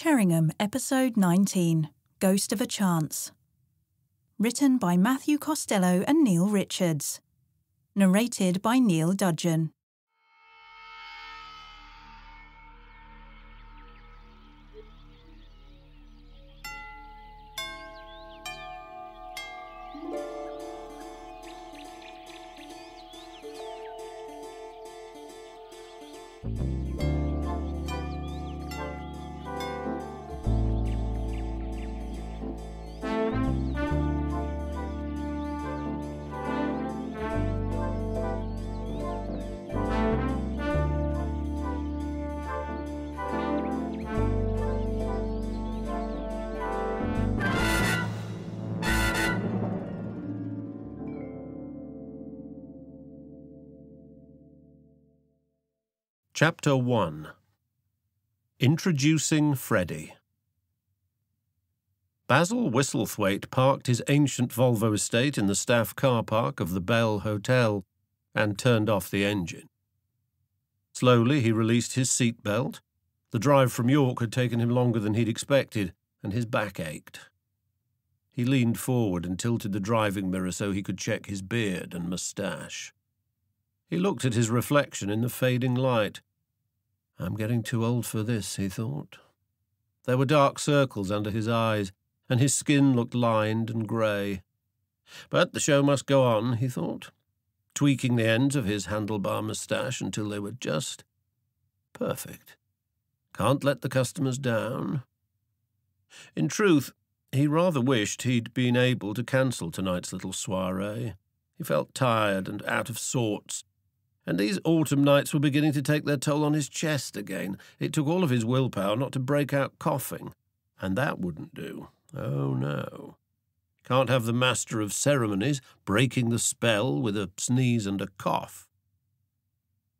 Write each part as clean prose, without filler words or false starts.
Cherringham, Episode 19, Ghost of a Chance. Written by Matthew Costello and Neil Richards. Narrated by Neil Dudgeon. Chapter 1. Introducing Freddie. Basil Whistlethwaite parked his ancient Volvo estate in the staff car park of the Bell Hotel and turned off the engine. Slowly he released his seat belt. The drive from York had taken him longer than he'd expected, and his back ached. He leaned forward and tilted the driving mirror so he could check his beard and moustache. He looked at his reflection in the fading light. I'm getting too old for this, he thought. There were dark circles under his eyes, and his skin looked lined and grey. But the show must go on, he thought, tweaking the ends of his handlebar moustache until they were just perfect. Can't let the customers down. In truth, he rather wished he'd been able to cancel tonight's little soirée. He felt tired and out of sorts, and these autumn nights were beginning to take their toll on his chest again. It took all of his willpower not to break out coughing, and that wouldn't do. Oh, no. Can't have the master of ceremonies breaking the spell with a sneeze and a cough.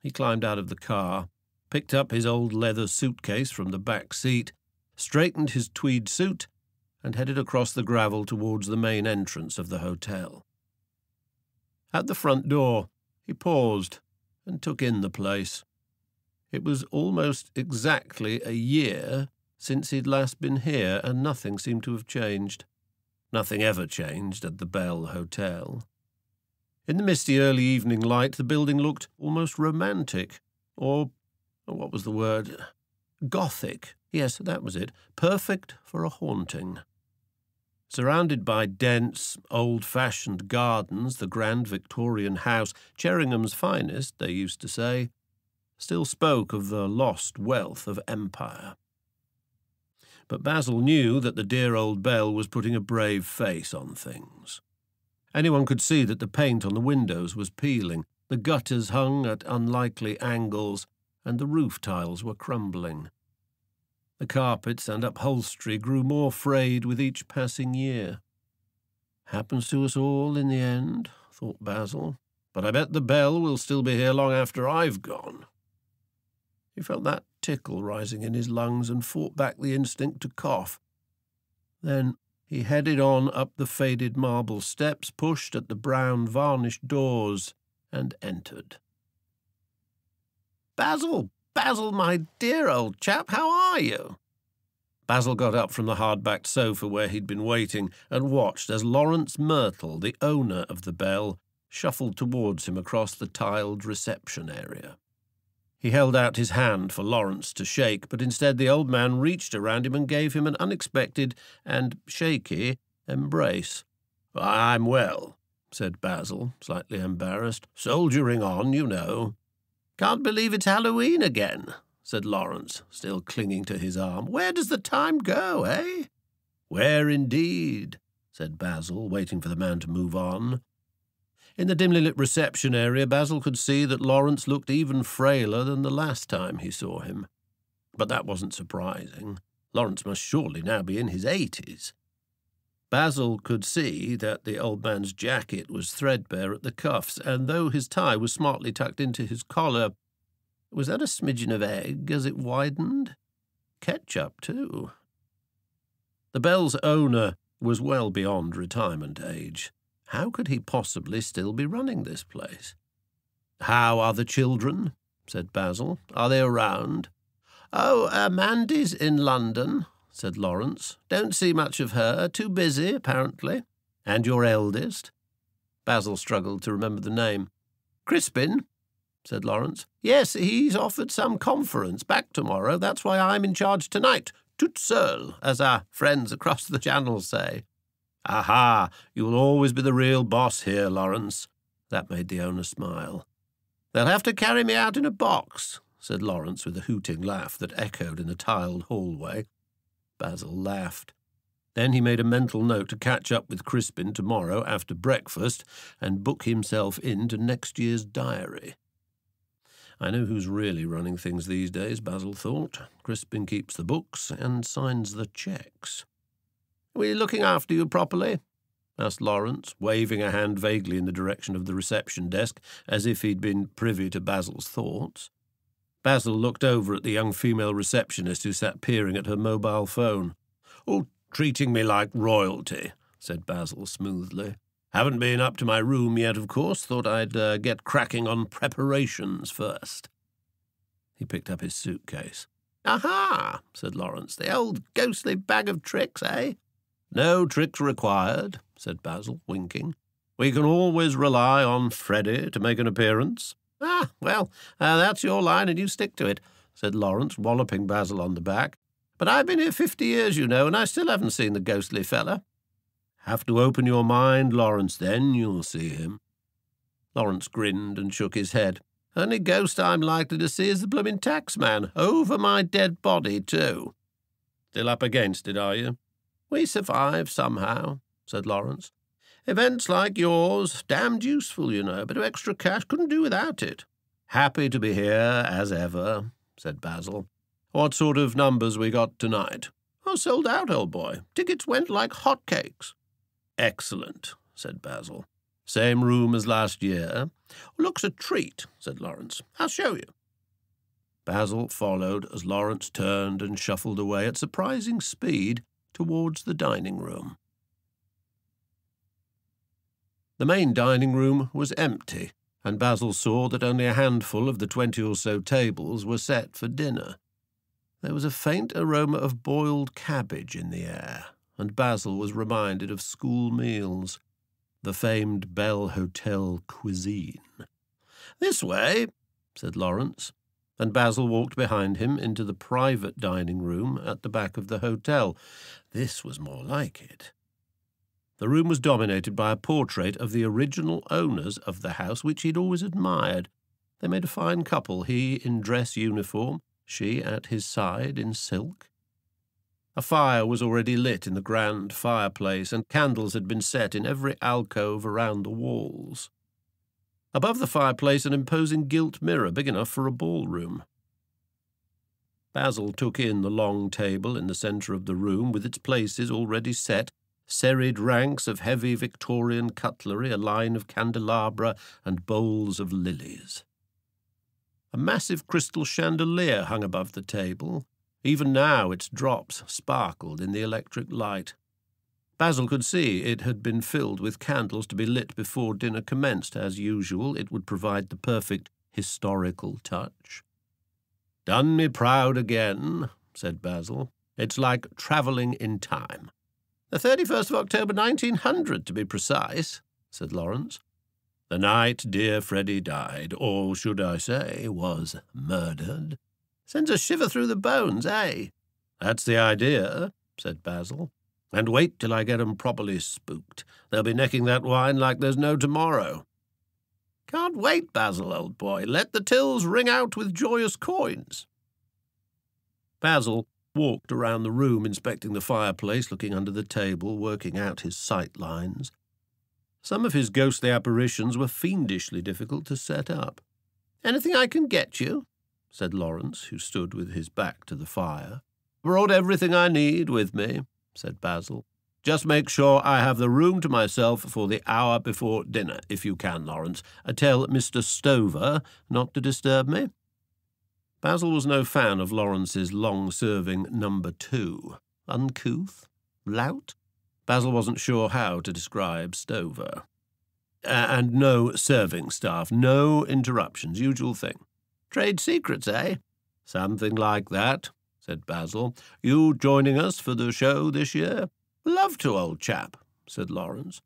He climbed out of the car, picked up his old leather suitcase from the back seat, straightened his tweed suit, and headed across the gravel towards the main entrance of the hotel. At the front door, he paused and took in the place. It was almost exactly a year since he'd last been here, and nothing seemed to have changed. Nothing ever changed at the Bell Hotel. In the misty early evening light, the building looked almost romantic, or what was the word? Gothic. Yes, that was it. Perfect for a haunting. Surrounded by dense, old-fashioned gardens, the grand Victorian house, Cherringham's finest, they used to say, still spoke of the lost wealth of empire. But Basil knew that the dear old Bell was putting a brave face on things. Anyone could see that the paint on the windows was peeling, the gutters hung at unlikely angles, and the roof tiles were crumbling. The carpets and upholstery grew more frayed with each passing year. Happens to us all in the end, thought Basil, but I bet the Bell will still be here long after I've gone. He felt that tickle rising in his lungs and fought back the instinct to cough. Then he headed on up the faded marble steps, pushed at the brown varnished doors, and entered. Basil! Basil, my dear old chap, how are you? Basil got up from the hard-backed sofa where he'd been waiting and watched as Lawrence Myrtle, the owner of the Bell, shuffled towards him across the tiled reception area. He held out his hand for Lawrence to shake, but instead the old man reached around him and gave him an unexpected and shaky embrace. I'm well, said Basil, slightly embarrassed. Soldiering on, you know. Can't believe it's Halloween again, said Lawrence, still clinging to his arm. Where does the time go, eh? Where indeed, said Basil, waiting for the man to move on. In the dimly lit reception area, Basil could see that Lawrence looked even frailer than the last time he saw him. But that wasn't surprising. Lawrence must surely now be in his 80s. Basil could see that the old man's jacket was threadbare at the cuffs, and though his tie was smartly tucked into his collar, was that a smidgen of egg as it widened? Ketchup, too. The Bell's owner was well beyond retirement age. How could he possibly still be running this place? How are the children? Said Basil. Are they around? "Oh, Mandy's in London," said Lawrence. "Don't see much of her. Too busy, apparently. And your eldest?" Basil struggled to remember the name. "Crispin," said Lawrence. "Yes, he's offered some conference back tomorrow. That's why I'm in charge tonight. Toute seule, as our friends across the channel say." "Aha! You will always be the real boss here, Lawrence." That made the owner smile. "They'll have to carry me out in a box," said Lawrence with a hooting laugh that echoed in the tiled hallway. Basil laughed. Then he made a mental note to catch up with Crispin tomorrow after breakfast and book himself into next year's diary. I know who's really running things these days, Basil thought. Crispin keeps the books and signs the cheques. "Were you looking after you properly?" asked Lawrence, waving a hand vaguely in the direction of the reception desk, as if he'd been privy to Basil's thoughts. Basil looked over at the young female receptionist who sat peering at her mobile phone. "Oh, treating me like royalty," said Basil smoothly. "Haven't been up to my room yet, of course. Thought I'd get cracking on preparations first." He picked up his suitcase. "Aha!" said Lawrence. "The old ghostly bag of tricks, eh?" "No tricks required," said Basil, winking. "We can always rely on Freddie to make an appearance." "Ah, well, that's your line and you stick to it," said Lawrence, walloping Basil on the back. "But I've been here 50 years, you know, and I still haven't seen the ghostly fella." "Have to open your mind, Lawrence, then you'll see him." Lawrence grinned and shook his head. "Only ghost I'm likely to see is the blooming taxman, over my dead body, too." "Still up against it, are you?" "We survive somehow," said Lawrence. "Events like yours, damned useful, you know. A bit of extra cash, couldn't do without it." "Happy to be here, as ever," said Basil. "What sort of numbers we got tonight?" "Oh, sold out, old boy. Tickets went like hotcakes." "Excellent," said Basil. "Same room as last year?" "Looks a treat," said Lawrence. "I'll show you." Basil followed as Lawrence turned and shuffled away at surprising speed towards the dining room. The main dining room was empty, and Basil saw that only a handful of the 20 or so tables were set for dinner. There was a faint aroma of boiled cabbage in the air, and Basil was reminded of school meals, the famed Bell Hotel cuisine. "This way," said Lawrence, and Basil walked behind him into the private dining room at the back of the hotel. This was more like it. The room was dominated by a portrait of the original owners of the house, which he'd always admired. They made a fine couple, he in dress uniform, she at his side in silk. A fire was already lit in the grand fireplace, and candles had been set in every alcove around the walls. Above the fireplace, an imposing gilt mirror, big enough for a ballroom. Basil took in the long table in the centre of the room, with its places already set, serried ranks of heavy Victorian cutlery, a line of candelabra and bowls of lilies. A massive crystal chandelier hung above the table. Even now its drops sparkled in the electric light. Basil could see it had been filled with candles to be lit before dinner commenced. As usual, it would provide the perfect historical touch. "Done me proud again," said Basil. "It's like travelling in time." "The 31st of October, 1900, to be precise," said Lawrence. "The night dear Freddie died, or should I say, was murdered." "Sends a shiver through the bones, eh?" "That's the idea," said Basil. "And wait till I get 'em properly spooked. They'll be necking that wine like there's no tomorrow." "Can't wait, Basil, old boy. Let the tills ring out with joyous coins." Basil walked around the room, inspecting the fireplace, looking under the table, working out his sight lines. Some of his ghostly apparitions were fiendishly difficult to set up. "Anything I can get you?" said Lawrence, who stood with his back to the fire. "Brought everything I need with me," said Basil. "Just make sure I have the room to myself for the hour before dinner, if you can, Lawrence. Tell Mr. Stover not to disturb me." Basil was no fan of Lawrence's long-serving number 2. Uncouth? Lout? Basil wasn't sure how to describe Stover. And no serving staff, no interruptions, usual thing. "Trade secrets, eh?" "Something like that," said Basil. "You joining us for the show this year?" "Love to, old chap," said Lawrence.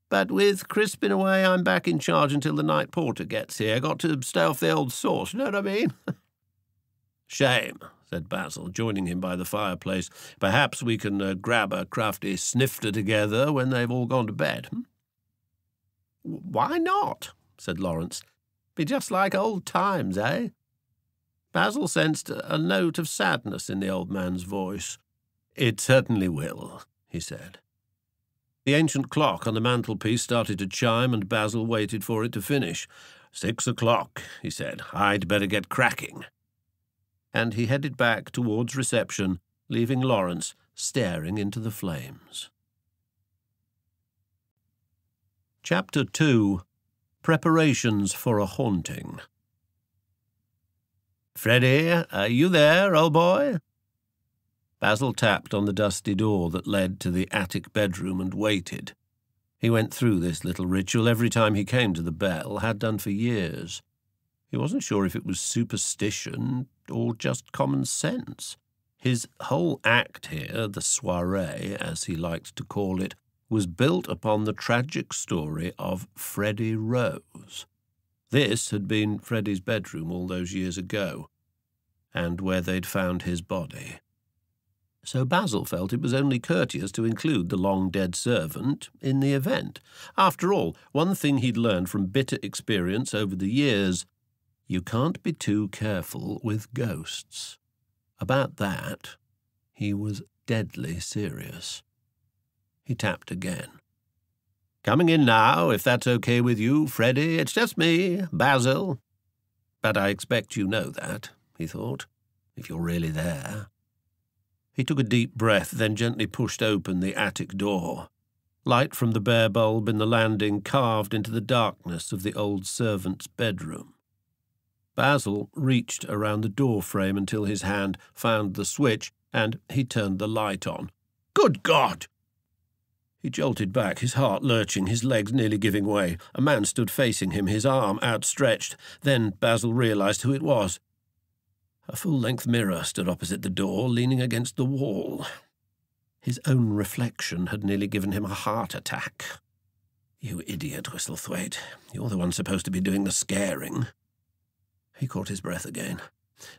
"But with Crispin away, I'm back in charge until the night porter gets here. Got to stay off the old sauce, you know what I mean?" "Shame," said Basil, joining him by the fireplace. "Perhaps we can grab a crafty snifter together when they've all gone to bed." "Why not?" said Lawrence. "Be just like old times, eh?" Basil sensed a note of sadness in the old man's voice. "It certainly will," he said. The ancient clock on the mantelpiece started to chime, and Basil waited for it to finish. 6 o'clock, he said. "I'd better get cracking." And he headed back towards reception, leaving Lawrence staring into the flames. Chapter 2. Preparations for a Haunting. "Freddie, are you there, old boy?" Basil tapped on the dusty door that led to the attic bedroom and waited. He went through this little ritual every time he came to the bell, had done for years. He wasn't sure if it was superstition or just common sense. His whole act here, the soirée, as he liked to call it, was built upon the tragic story of Freddie Rose. This had been Freddie's bedroom all those years ago, and where they'd found his body. So Basil felt it was only courteous to include the long-dead servant in the event. After all, one thing he'd learned from bitter experience over the years: you can't be too careful with ghosts. About that, he was deadly serious. He tapped again. "Coming in now, if that's okay with you, Freddie. It's just me, Basil. But I expect you know that," he thought, "if you're really there." He took a deep breath, then gently pushed open the attic door. Light from the bare bulb in the landing carved into the darkness of the old servant's bedroom. Basil reached around the door frame until his hand found the switch, and he turned the light on. "Good God!" He jolted back, his heart lurching, his legs nearly giving way. A man stood facing him, his arm outstretched. Then Basil realized who it was. A full-length mirror stood opposite the door, leaning against the wall. His own reflection had nearly given him a heart attack. "You idiot, Whistlethwaite. You're the one supposed to be doing the scaring." He caught his breath again,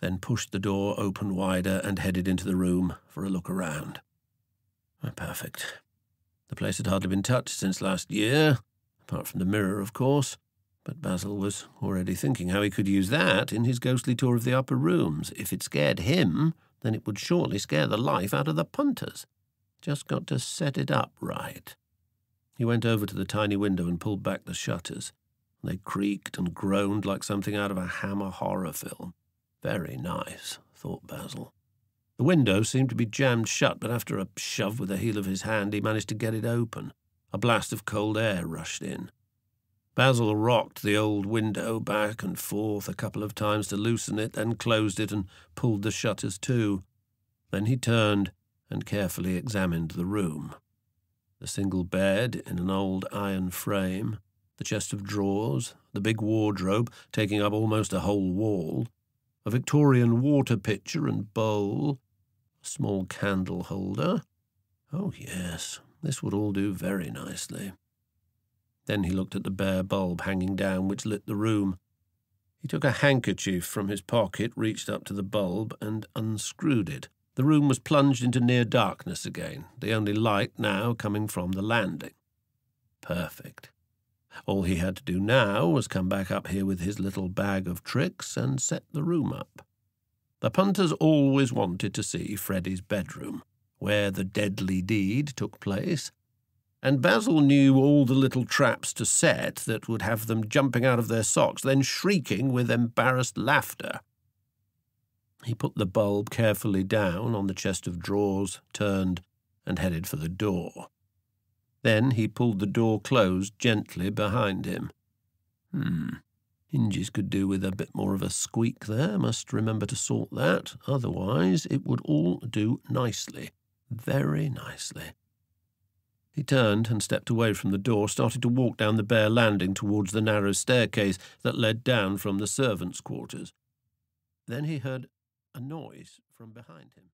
then pushed the door open wider and headed into the room for a look around. Perfect. The place had hardly been touched since last year, apart from the mirror, of course, but Basil was already thinking how he could use that in his ghostly tour of the upper rooms. If it scared him, then it would surely scare the life out of the punters. Just got to set it up right. He went over to the tiny window and pulled back the shutters. They creaked and groaned like something out of a Hammer horror film. Very nice, thought Basil. The window seemed to be jammed shut, but after a shove with the heel of his hand, he managed to get it open. A blast of cold air rushed in. Basil rocked the old window back and forth a couple of times to loosen it, then closed it and pulled the shutters to. Then he turned and carefully examined the room. The single bed in an old iron frame, the chest of drawers, the big wardrobe taking up almost a whole wall, a Victorian water pitcher and bowl, a small candle holder. Oh, yes, this would all do very nicely. Then he looked at the bare bulb hanging down which lit the room. He took a handkerchief from his pocket, reached up to the bulb, and unscrewed it. The room was plunged into near darkness again, the only light now coming from the landing. Perfect. All he had to do now was come back up here with his little bag of tricks and set the room up. The punters always wanted to see Freddie's bedroom, where the deadly deed took place, and Basil knew all the little traps to set that would have them jumping out of their socks, then shrieking with embarrassed laughter. He put the bulb carefully down on the chest of drawers, turned, and headed for the door. Then he pulled the door closed gently behind him. Hinges could do with a bit more of a squeak there. Must remember to sort that. Otherwise, it would all do nicely. Very nicely. He turned and stepped away from the door, started to walk down the bare landing towards the narrow staircase that led down from the servants' quarters. Then he heard a noise from behind him.